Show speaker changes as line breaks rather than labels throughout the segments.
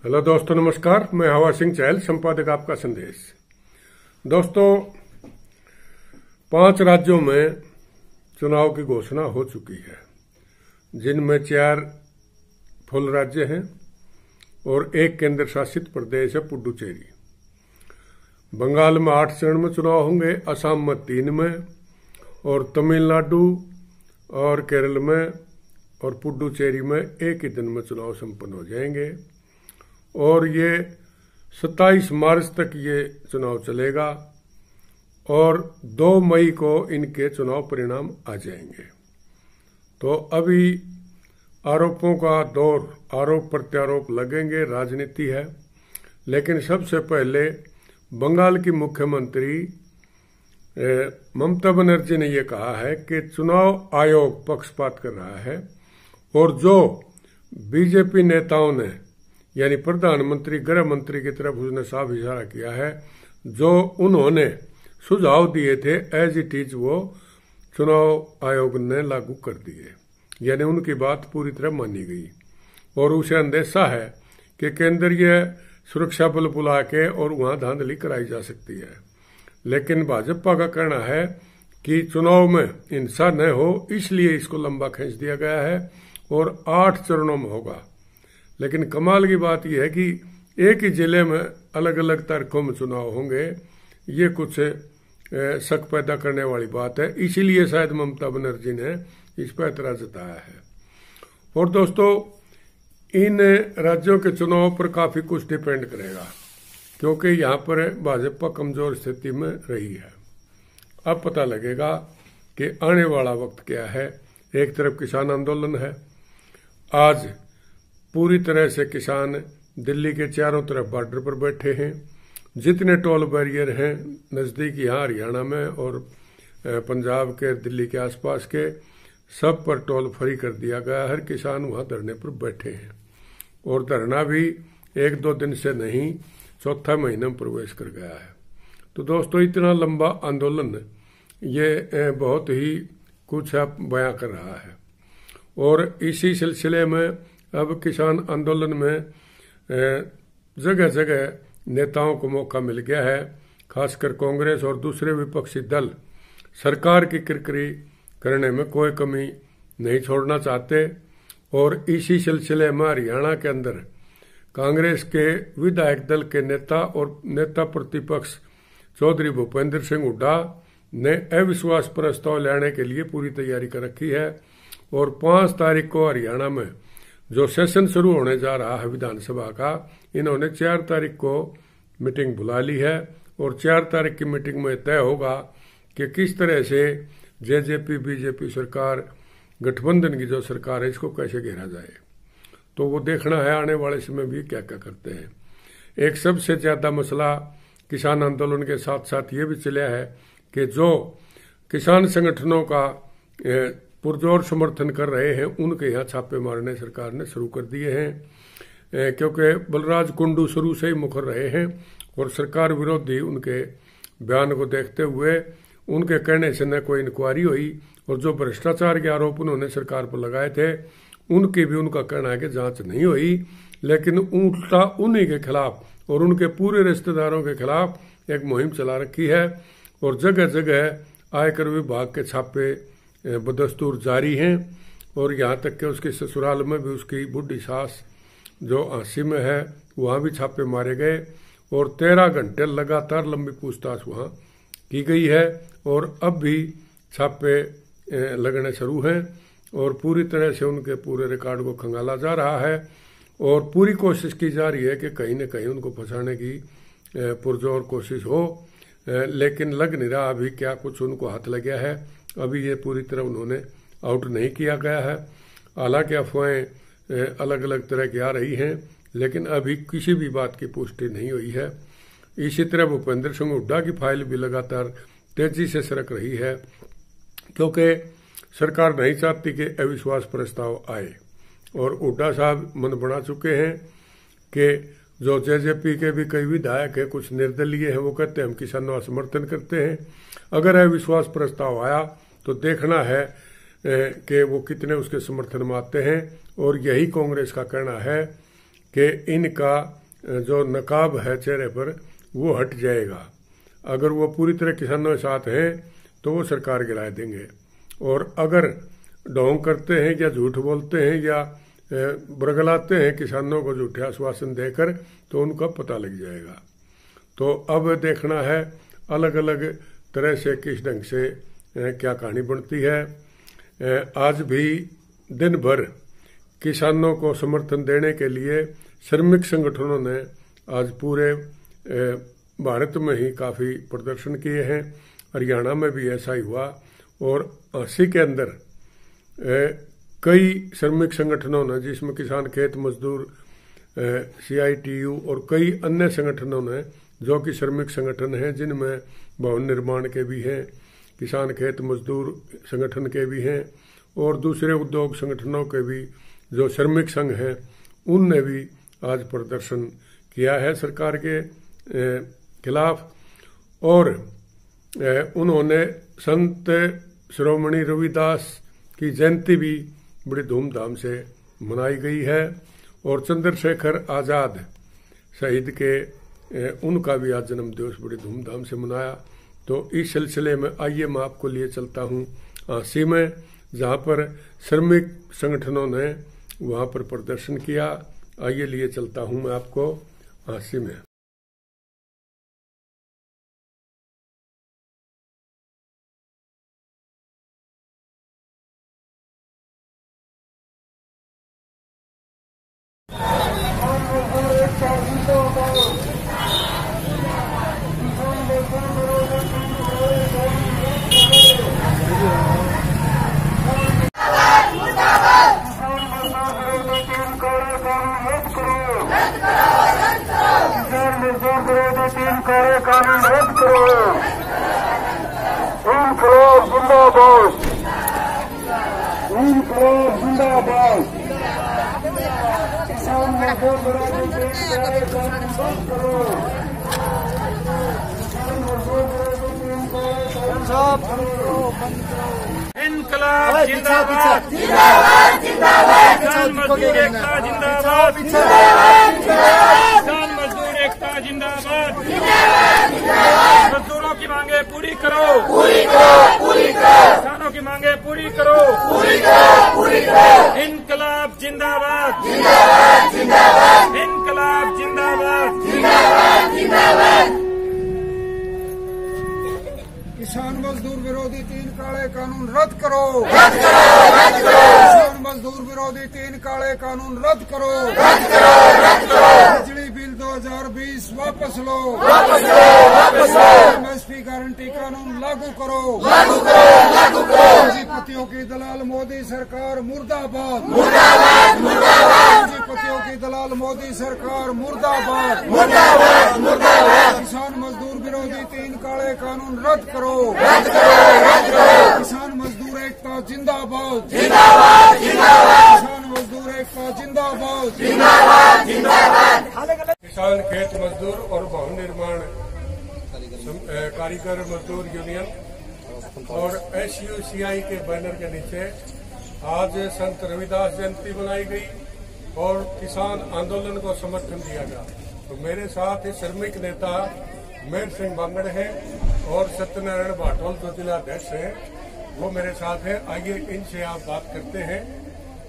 Hello दोस्तों, नमस्कार। मैं हवा सिंह चहल, संपादक आपका संदेश। दोस्तों, 5 राज्यों में चुनाव की घोषणा हो चुकी है, जिनमें 4 फुल राज्य हैं और 1 केंद्र शासित प्रदेश है पुडुचेरी। बंगाल में 8 चरण में चुनाव होंगे, असम में 3 में, और तमिलनाडु और केरल में और पुडुचेरी में 1 ही दिन में चुनाव संपन्न हो जाएंगे। और ये 27 मार्च तक ये चुनाव चलेगा और 2 मई को इनके चुनाव परिणाम आ जाएंगे। तो अभी आरोपों का दौर, आरोप प्रत्यारोप लगेंगे, राजनीति है। लेकिन सबसे पहले बंगाल की मुख्यमंत्री ममता बनर्जी ने यह कहा है कि चुनाव आयोग पक्षपात कर रहा है और जो बीजेपी नेताओं ने, यानी प्रधानमंत्री, गृह मंत्री की तरफ उसने साफ इशारा किया है, जो उन्होंने सुझाव दिए थे एज इट इज वो चुनाव आयोग ने लागू कर दिए, यानी उनकी बात पूरी तरह मानी गई। और उसे अंदेशा है कि केंद्रीय सुरक्षा बल बुला के और वहां धांधली कराई जा सकती है। लेकिन भाजपा का कहना है कि चुनाव में हिंसा न हो, इसलिए इसको लंबा खींच दिया गया है और 8 चरणों में होगा। लेकिन कमाल की बात यह है कि एक ही जिले में अलग अलग तारीखों में चुनाव होंगे। ये कुछ शक पैदा करने वाली बात है, इसीलिए शायद ममता बनर्जी ने इस पर ऐतराज जताया है। और दोस्तों, इन राज्यों के चुनाव पर काफी कुछ डिपेंड करेगा, क्योंकि यहाँ पर भाजपा कमजोर स्थिति में रही है। अब पता लगेगा कि आने वाला वक्त क्या है। एक तरफ किसान आंदोलन है, आज पूरी तरह से किसान दिल्ली के चारों तरफ बॉर्डर पर बैठे हैं। जितने टोल बैरियर हैं नजदीक, यहाँ हरियाणा में और पंजाब के, दिल्ली के आसपास के, सब पर टोल फ्री कर दिया गया। हर किसान वहां धरने पर बैठे हैं और धरना भी 1-2 दिन से नहीं, 4था महीने में प्रवेश कर गया है। तो दोस्तों, इतना लंबा आंदोलन ये बहुत ही कुछ बयां कर रहा है। और इसी सिलसिले में अब किसान आंदोलन में जगह जगह नेताओं को मौका मिल गया है। खासकर कांग्रेस और दूसरे विपक्षी दल सरकार की किरकिरी करने में कोई कमी नहीं छोड़ना चाहते। और इसी सिलसिले में हरियाणा के अंदर कांग्रेस के विधायक दल के नेता और नेता प्रतिपक्ष चौधरी भूपेंद्र सिंह हुड्डा ने अविश्वास प्रस्ताव लाने के लिए पूरी तैयारी कर रखी है। और 5 तारीख को हरियाणा में जो सेशन शुरू होने जा रहा है विधानसभा का, इन्होंने 4 तारीख को मीटिंग बुला ली है। और 4 तारीख की मीटिंग में तय होगा कि किस तरह से जेजेपी बीजेपी सरकार, गठबंधन की जो सरकार है, इसको कैसे घेरा जाए। तो वो देखना है आने वाले समय भी क्या क्या करते हैं। एक सबसे ज्यादा मसला किसान आंदोलन के साथ साथ ये भी चला है कि जो किसान संगठनों का पुरजोर समर्थन कर रहे हैं, उनके यहाँ छापे मारने सरकार ने शुरू कर दिए हैं। क्योंकि बलराज कुंडू शुरू से ही मुखर रहे हैं और सरकार विरोधी उनके बयान को देखते हुए उनके कहने से न कोई इंक्वायरी हुई, और जो भ्रष्टाचार के आरोप उन्होंने सरकार पर लगाए थे उनकी भी उनका कहना है कि जांच नहीं हुई। लेकिन उल्टा उन्हीं के खिलाफ और उनके पूरे रिश्तेदारों के खिलाफ एक मुहिम चला रखी है और जगह जगह आयकर विभाग के छापे बदस्तूर जारी हैं। और यहाँ तक कि उसके ससुराल में भी उसकी बुढ़ी सास जो आंसी में है, वहाँ भी छापे मारे गए और 13 घंटे लगातार लंबी पूछताछ वहाँ की गई है। और अब भी छापे लगने शुरू हैं और पूरी तरह से उनके पूरे रिकॉर्ड को खंगाला जा रहा है और पूरी कोशिश की जा रही है कि कहीं न कहीं उनको फंसाने की पुरजोर कोशिश हो। लेकिन लग नहीं रहा अभी क्या कुछ उनको हाथ लग गया है। अभी ये पूरी तरह उन्होंने आउट नहीं किया गया है। हालांकि अफवाहें अलग अलग तरह की आ रही हैं, लेकिन अभी किसी भी बात की पुष्टि नहीं हुई है। इसी तरह भूपेंद्र सिंह हुड्डा की फाइल भी लगातार तेजी से सरक रही है, क्योंकि सरकार नहीं चाहती कि अविश्वास प्रस्ताव आए। और हुड्डा साहब मन बना चुके हैं कि जो जेजेपी के भी कई विधायक है, कुछ निर्दलीय हैं, वो कहते हैं हम किसानों का समर्थन करते हैं। अगर अविश्वास प्रस्ताव आया तो देखना है कि वो कितने उसके समर्थन में आते हैं। और यही कांग्रेस का कहना है कि इनका जो नकाब है चेहरे पर वो हट जाएगा। अगर वो पूरी तरह किसानों के साथ हैं तो वो सरकार गिरा देंगे, और अगर ढोंग करते हैं या झूठ बोलते हैं या बरगलाते हैं किसानों को झूठे आश्वासन देकर, तो उनका पता लग जाएगा। तो अब देखना है अलग अलग तरह से किस ढंग से क्या कहानी बनती है। आज भी दिन भर किसानों को समर्थन देने के लिए श्रमिक संगठनों ने आज पूरे भारत में ही काफ़ी प्रदर्शन किए हैं। हरियाणा में भी ऐसा ही हुआ, और अस्सी के अंदर कई श्रमिक संगठनों ने, जिसमें किसान खेत मजदूर CITU और कई अन्य संगठनों ने, जो कि श्रमिक संगठन हैं जिनमें भवन निर्माण के भी हैं, किसान खेत मजदूर संगठन के भी हैं, और दूसरे उद्योग संगठनों के भी जो श्रमिक संघ हैं, उनने भी आज प्रदर्शन किया है सरकार के खिलाफ। और उन्होंने संत शिरोमणि रविदास की जयंती भी बड़ी धूमधाम से मनाई गई है, और चंद्रशेखर आज़ाद शहीद के उनका भी आज जन्म दिवस बड़ी धूमधाम से मनाया। तो इस सिलसिले में आइए मैं आपको लिए चलता हूँ झांसी में, जहाँ पर श्रमिक संगठनों ने वहाँ पर प्रदर्शन किया। आइए लिए चलता हूँ मैं आपको झांसी में।
कानून रद्द करो, इनकलाब जिंदाबाद, इनकलाब जिंदाबाद। किसान मजदूर विरोधी तीन काले कानून रद्द करो, किसान मजदूर विरोधी तीन काले कानून रद्द करो।
इनकलाब जिंदाबाद, जिंदाबाद, जिंदाबाद। किसान मजदूर एकता जिंदाबाद, जिंदाबाद, जिंदाबाद। किसान मजदूर एकता जिंदाबाद, जिंदाबाद, जिंदाबाद। मजदूरों की मांगे पूरी करो, पूरी करो, पूरी करो। किसानों की मांगे पूरी करो, पूरी करो, पूरी करो। इनकलाब जिंदाबाद, जिंदाबाद, जिंदाबाद। इनकलाब जिंदाबाद, जिंदाबाद, जिंदाबाद।
किसान मजदूर विरोधी तीन काले कानून रद्द करो,
रद्द करो, रद्द करो।
किसान मजदूर विरोधी तीन काले कानून रद्द करो,
रद्द करो, रद्द करो।
बिजली बिल 2020 वापस लो,
वापस लो, वापस लो।
MSP गारंटी कानून लागू करो,
लागू करो, लागू करो।
पूंजीपतियों की दलाल मोदी सरकार मुर्दाबाद,
मुर्दाबाद, मुर्दाबाद।
पूंजीपतियों की दलाल मोदी सरकार मुर्दाबाद,
मुर्दाबाद, मुर्दाबाद।
किसान मजदूर विरोधी तीन काले कानून रद्द करो,
रद्द करो, रद्द करो।
किसान मजदूर एकता जिंदाबाद,
जिंदाबाद, जिंदाबाद।
किसान मजदूर एकता जिंदाबाद,
जिंदाबाद, जिंदाबाद।
किसान खेत मजदूर और भवन निर्माण कारीगर मजदूर यूनियन और SUCI के बैनर के नीचे आज संत रविदास जयंती मनाई गई और किसान आंदोलन को समर्थन दिया गया। तो मेरे साथ श्रमिक नेता मेहर सिंह बांगड़ है और सत्यनारायण भाटोल जो जिला अध्यक्ष है वो मेरे साथ है। आइए इनसे आप बात करते हैं,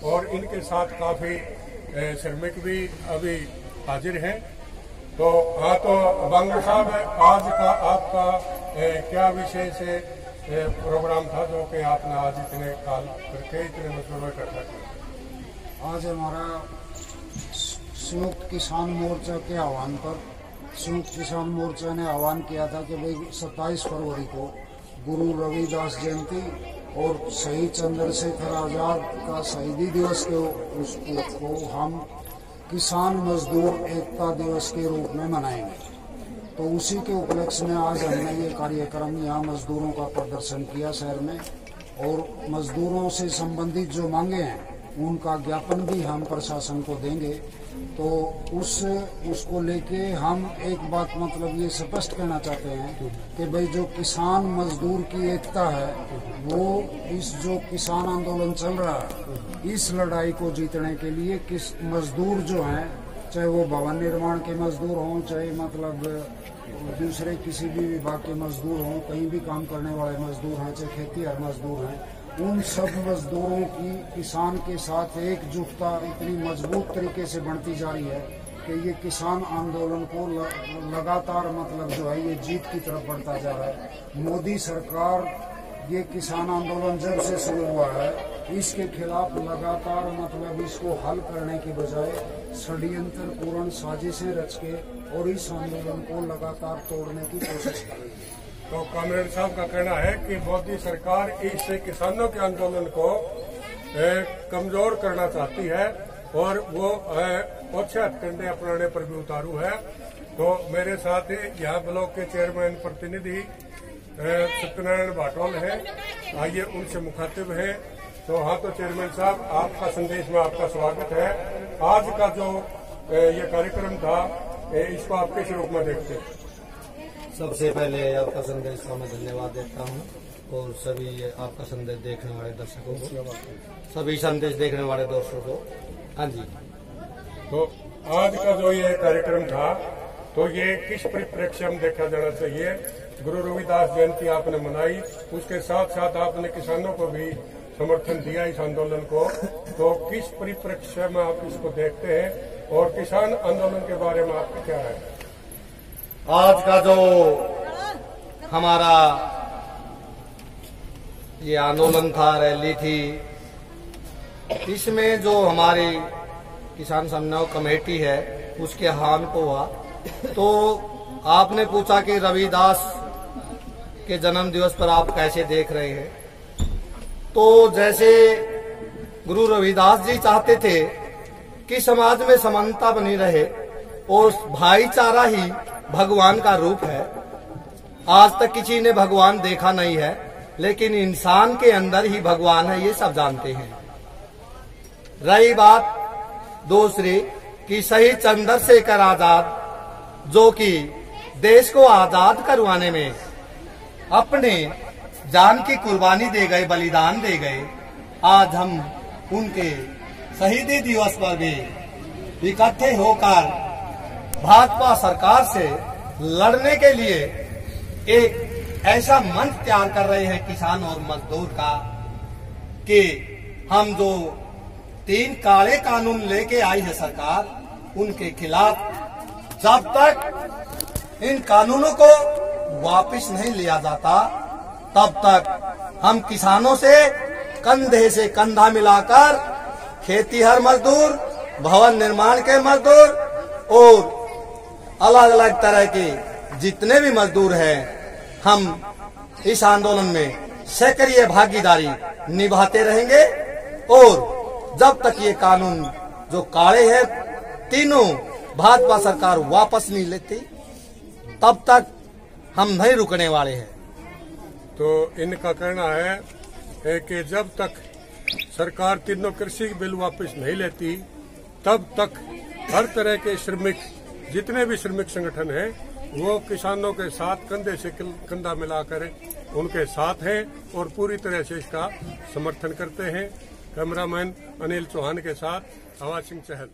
और इनके साथ काफी श्रमिक भी अभी हाजिर हैं। तो हाँ, तो बांगड़ साहब, आज का आपका क्या विषय से प्रोग्राम था जो कि आपने आज इतने काल करके इतने मजदूरों इकट्ठा किया?
आज हमारा संयुक्त किसान मोर्चा के आह्वान पर संयुक्त किसान मोर्चा ने आह्वान किया था कि भाई 27 फरवरी को गुरु रविदास जयंती और शहीद चंद्रशेखर आजाद का शहीदी दिवस को हम किसान मजदूर एकता दिवस के रूप में मनाएंगे। तो उसी के उपलक्ष्य में आज हमने ये कार्यक्रम यहाँ मजदूरों का प्रदर्शन किया शहर में, और मजदूरों से संबंधित जो मांगे हैं उनका ज्ञापन भी हम प्रशासन को देंगे। तो उसको लेके हम एक बात मतलब ये स्पष्ट कहना चाहते हैं कि भाई जो किसान मजदूर की एकता है वो इस जो किसान आंदोलन चल रहा है इस लड़ाई को जीतने के लिए किस मजदूर जो हैं चाहे वो भवन निर्माण के मजदूर हों, चाहे मतलब दूसरे किसी भी विभाग के मजदूर हों, कहीं भी काम करने वाले मजदूर हैं, चाहे खेतीहर मजदूर हैं, उन सब मजदूरों की किसान के साथ एकजुटता इतनी मजबूत तरीके से बढ़ती जा रही है कि ये किसान आंदोलन को लगातार मतलब जो है ये जीत की तरफ बढ़ता जा रहा है। मोदी सरकार ये किसान आंदोलन जब से शुरू हुआ है इसके खिलाफ लगातार मतलब इसको हल करने की बजाय षड्यंत्र पूर्ण साजिशें रच के और इस आंदोलन को लगातार तोड़ने की कोशिश कर रही है।
तो कामरेड साहब का कहना है कि मोदी सरकार इससे किसानों के आंदोलन को कमजोर करना चाहती है और वो ओछे हथकंडे अपनाने पर भी उतारू है। तो मेरे साथ यहाँ ब्लॉक के चेयरमैन प्रतिनिधि सत्यनारायण भाटोल है, आइए उनसे मुखातिब है। तो हाँ, तो चेयरमैन साहब, आपका संदेश में आपका स्वागत है। आज का जो ये कार्यक्रम था इसको आप किस रूप में देखते हैं?
सबसे पहले आपका संदेश का मैं धन्यवाद देता हूँ और सभी आपका संदेश देखने वाले दर्शकों को, सभी संदेश देखने वाले दोस्तों को। हाँ जी,
तो आज का जो ये कार्यक्रम था तो ये किस परिप्रेक्ष्य में देखा जाना चाहिए? गुरु रविदास जयंती आपने मनाई, उसके साथ साथ आपने किसानों को भी समर्थन दिया इस आंदोलन को, तो किस परिप्रेक्ष्य में आप इसको देखते हैं और किसान आंदोलन के बारे में आपका क्या है?
आज का जो हमारा ये आंदोलन था, रैली थी, इसमें जो हमारी किसान समन्वय कमेटी है उसके हान को हुआ। तो आपने पूछा कि रविदास के जन्म दिवस पर आप कैसे देख रहे हैं? तो जैसे गुरु रविदास जी चाहते थे कि समाज में समानता बनी रहे और भाईचारा ही भगवान का रूप है। आज तक किसी ने भगवान देखा नहीं है, लेकिन इंसान के अंदर ही भगवान है, ये सब जानते हैं। रही बात दूसरी कि शहीद चंद्रशेखर आजाद जो कि देश को आजाद करवाने में अपने जान की कुर्बानी दे गए, बलिदान दे गए, आज हम उनके शहीदी दिवस पर भी इकट्ठे होकर भाजपा सरकार से लड़ने के लिए एक ऐसा मंच तैयार कर रहे हैं किसान और मजदूर का कि हम जो 3 काले कानून लेके आई है सरकार, उनके खिलाफ जब तक इन कानूनों को वापस नहीं लिया जाता तब तक हम किसानों से कंधे से कंधा मिलाकर खेतीहर मजदूर, भवन निर्माण के मजदूर और अलग अलग तरह के जितने भी मजदूर हैं, हम इस आंदोलन में सक्रिय भागीदारी निभाते रहेंगे। और जब तक ये कानून जो काले हैं तीनों भाजपा सरकार वापस नहीं लेती, तब तक हम नहीं रुकने वाले हैं।
तो इनका कहना है कि जब तक सरकार तीनों कृषि बिल वापस नहीं लेती, तब तक हर तरह के श्रमिक, जितने भी श्रमिक संगठन हैं, वो किसानों के साथ कंधे से कंधा मिलाकर उनके साथ हैं और पूरी तरह से इसका समर्थन करते हैं। कैमरामैन अनिल चौहान के साथ आवाज सिंह चहल।